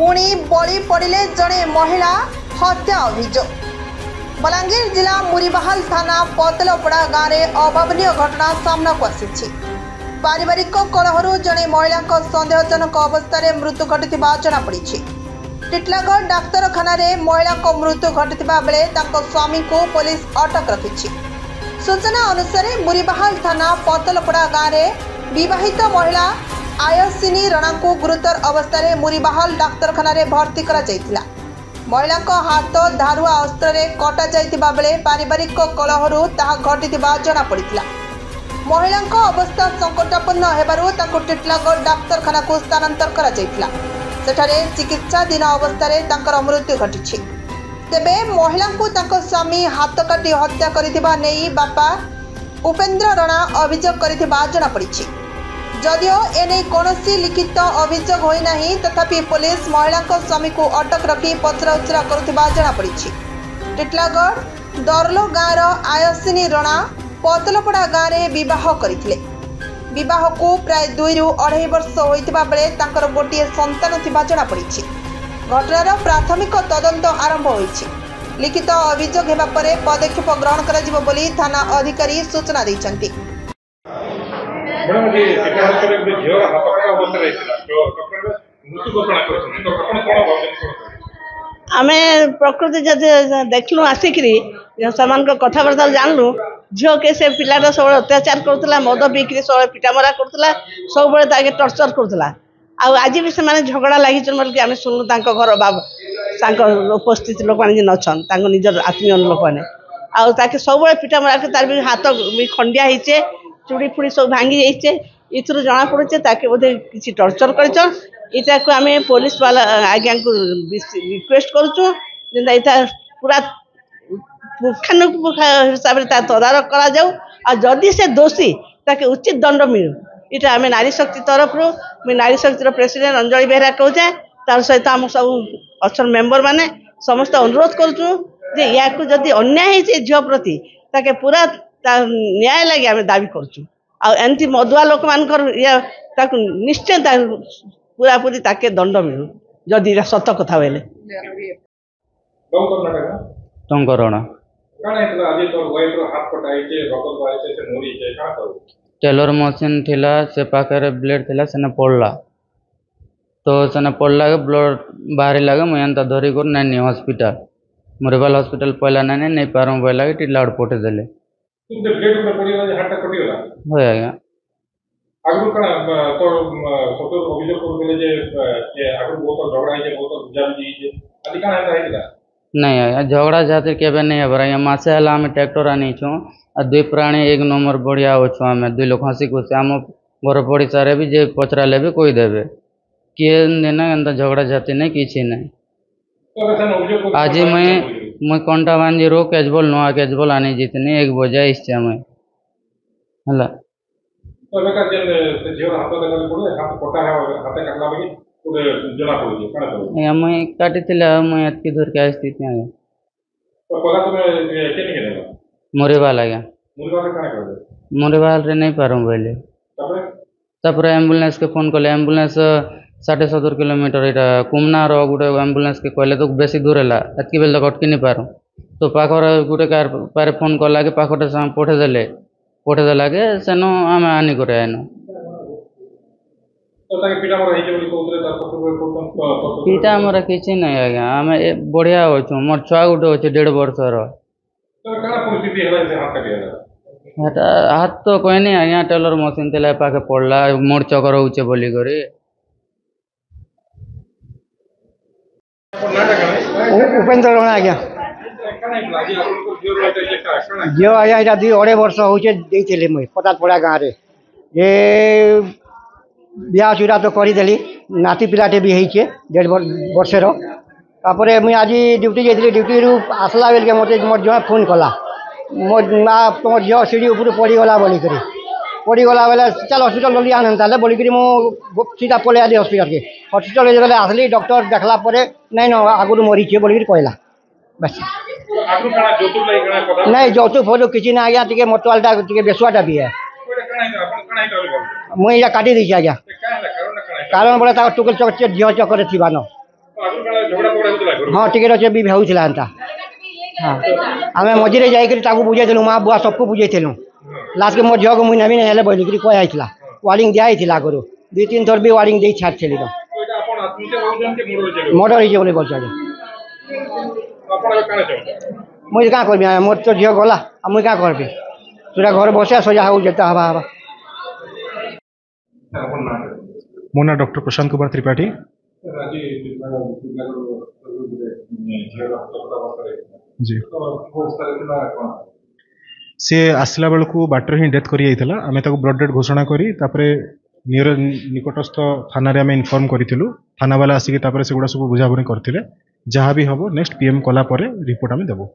पुणी बलि पड़े जड़े महिला हत्या अभियोग। बलांगीर जिला मुरीबाहाल थाना पतलपड़ा गाँव में अभावनीय घटना सामना को आसी। पारिवारिक कलहरु जड़े महिला सन्देहजनक अवस्था मृत्यु घटी जनापड़ी। टिटलागढ़ डाक्तरखाना महिला मृत्यु घटी बेले स्वामी को पुलिस अटक रखी। सूचना अनुसार मुरीबाहाल थाना पतलपड़ा गाँव में विवाहित महिला आयसिनी राणा को गुरुतर अवस्था मुरीबाहाल डाक्तरखाना भर्ती करा जायतिला। महिला हाथ धारुआ अस्त्र कटा जायतिबा बेले पारिवारिक कलहरु ताहा घटिथिबा जଣା पड़िथिला। महिला अवस्था संकटापन्न हेबारु ताको टिटलागढ़ डाक्तरखाना को स्थानांतर करा जायतिला। सेठारे चिकित्साधीन अवस्था तांकर मृत्यु घटी। तेबे महिला को ताको स्वामी हाथ काटी हत्या करिथिबा नेई बापा उपेंद्र राणा अभियोग करिथिबा जଣା पड़िछि। जदिओ एने कौनसी लिखित अभियोग होना तथापि पुलिस महिला स्वामी को अटक रखी पचराउचरा करुथिबा जଣା पड़िछि। टिटलागढ़ दरलो गाँव आयसिनी राणा पतलपड़ा गाँव में बह करथिले। विवाह को प्राय 2 ରୁ 2.5 वर्ष होइतिबा बेले तांकर गोटिए संतान थिबा जଣା पड़िछि। घटनार प्राथमिक तदंत आरंभ होइछि। लिखित अभियोग हेबा परे पदक्षेप ग्रहण करा जिवो बोली थाना अधिकारी सूचना दैछन्ति। आमे प्रकृति जदि देखलु आसिकरी समान कथबार्ता जानलु झील के से पिलार सब अत्याचार करुला मद बिक्री सब पिटामरा करुला सब ताके टर्चर करुला। आज भी से झगड़ा लगी बोल आम शुणु घर बाबा उपस्थित लोक मैंने नचन निजर आत्मीय लोक मैंने आके सब पिटामरा तार भी हाथ भी खंडिया होचे चूड़ी फुड़ी सब भांगी जाइए। इथर जना पड़े ताके बोधे किसी टर्चर करटा को आम पुलिस वाला आज्ञा को रिक्वेस्ट करुचु पूरा पुखानुपुख हिसाब से तदारख करा जाऊ और जदि से दोषी ताके उचित दंड मिलू। इटा आम नारी शक्ति तरफ मुझे नारी शक्तिर प्रेसिडेंट अंजलि बेहरा कहूचे तार सहित आम सब अच्छा मेम्बर मैंने समस्त अनुरोध करुचु जे या जदि अन्याय है झील प्रति ताके पूरा न्याय लगे आम दाबी करुचु। एमती मदुआ लोक मान निश्चय पूरा पूरी ताके दंड मिलू जदि सत कथा बोले। टेलर मशीन थिला से पाखे ब्लेड थिला सेने पड़ला तो सेने पड़ला के ब्लड बाहरी लगे मुझे एंता धरी कर नानी हॉस्पिटल मुरीबाहाल हॉस्पिटल पहला नानी नहीं पारूँ पहला कि टिटलागढ़ पठे देले होय आज्ञा। आगु कण तो फोटो अभियोग करले जे आगु बहुत झगड़ा है बहुत बुझाबुझी है आदि कण है हैला नहीं आज्ञा झगड़ा जातिर केबे नहीं हबरा या मासे हला हम ट्रैक्टर आनी छु आ दुई प्राणी 1 नंबर बढ़िया होछु आमे दुई लोक हसी खुशी आम घर पड़िसा रे भी जे पचरा लेबे कोई देबे किए देना एंता झगड़ा जाति नहीं किछि नहीं। आज मैं कंटा बांधी रो कैजबॉल नुआ कैजबॉल आनी जितनी 1 बजे इससे मैं हला तो बेका जे जीवन हाथ लगा पड़े हाथ कोटा है हाथ काटला बगी पूरे जना पड़े कण तो या मैं काटी थिला मैं अतकी दूर के स्थिति आ तो पगा तुम केनी के मुरीबाहाल आज्ञा मुरीबाहाल कण कर मुरीबाहाल रे नहीं पारूँ पहले तापर एम्बुलेंस के फोन कले एम्बुलेंस 70 किलोमीटर इटा कुमनार गोटे एम्बुलेंस के कहले तो बेसी दूर है एतकी बेल तक अटकी नहीं पारूँ तो पाखर गोटे कार पारे फोन कला कि पाखटे से पठे देला के सेनो आम आनी करे आनो पीटा मोर किसी नहीं आज्ञा आम बढ़िया अच्छु मोर छुआ गोटे अच्छे 1.5 वर्षर हाथ तो कहनी आज्ञा टेलर मशीन थे पाखे पड़ला मोर चकर होचे बोली करी उपेंद्र राणा आज्ञा झील आज्ञा यहाँ 2.5 वर्ष होते मुझे पतातपड़ा गाँव में ये ब्याह चूड़ा तो करदेली नाती पिलाटे भी होचे 1.5 वर्षर तापर मुझे आज ड्यूटी जाइए ड्यूटी आसला बेल के मत मोर जहाँ फोन कला मो तुम झील सीढ़ी ऊपर पड़गला बोलिक पड़गला बेले चल हस्पिटाल जल्दी आने बोलिक सीधा पलि आली हस्पिटाल गले आसली डॉक्टर देखला नहीं आगुरी मरीचे बोलिक कहला बस नहीं जौतुक फौतुक किसी ना आज्ञा टे मोटवालटा टे बेसुआटा भी है मुझे काटी दी आज्ञा कारण बोले टुकल चक झील चक्कर थी आगु काला झगड़ा पड़ा होतला घर हाँ टिकेट अच्छे भी होता एंता हाँ आम मझे जाकर बुझेलु माँ बुआ सबको बुझेलु लास्ट के मोर झील को मुझे नवी हेल्ले बोलिक कहला वार्निंग दिया आगुरी 2-3 थर भी वार्निंग दे छाड़ी तो एटा अपन आत्महत्या होजन के मर्डर जे मर्डर हो बोले बोल अपन काना चाहो मुझे क्या करबी मोर तो झील गला मुझे क्या करबी तुरा घर बसे सजा हो जेता हवा हवा अपन ना मो ना डॉक्टर प्रशांत कुमार त्रिपाठी राजी जी तो वो तरह कौन सी आसला बेलू बाटर ही डेथ कर आम ब्लड डेथ घोषणा करी तापरे नियर निकटस्थ थाना आम इनफॉर्म करूँ थाना वाला आसिक सेगुड़ा सब बुझाबुझी करते जहाँ भी हम नेक्स्ट पीएम कला रिपोर्ट आम देबू।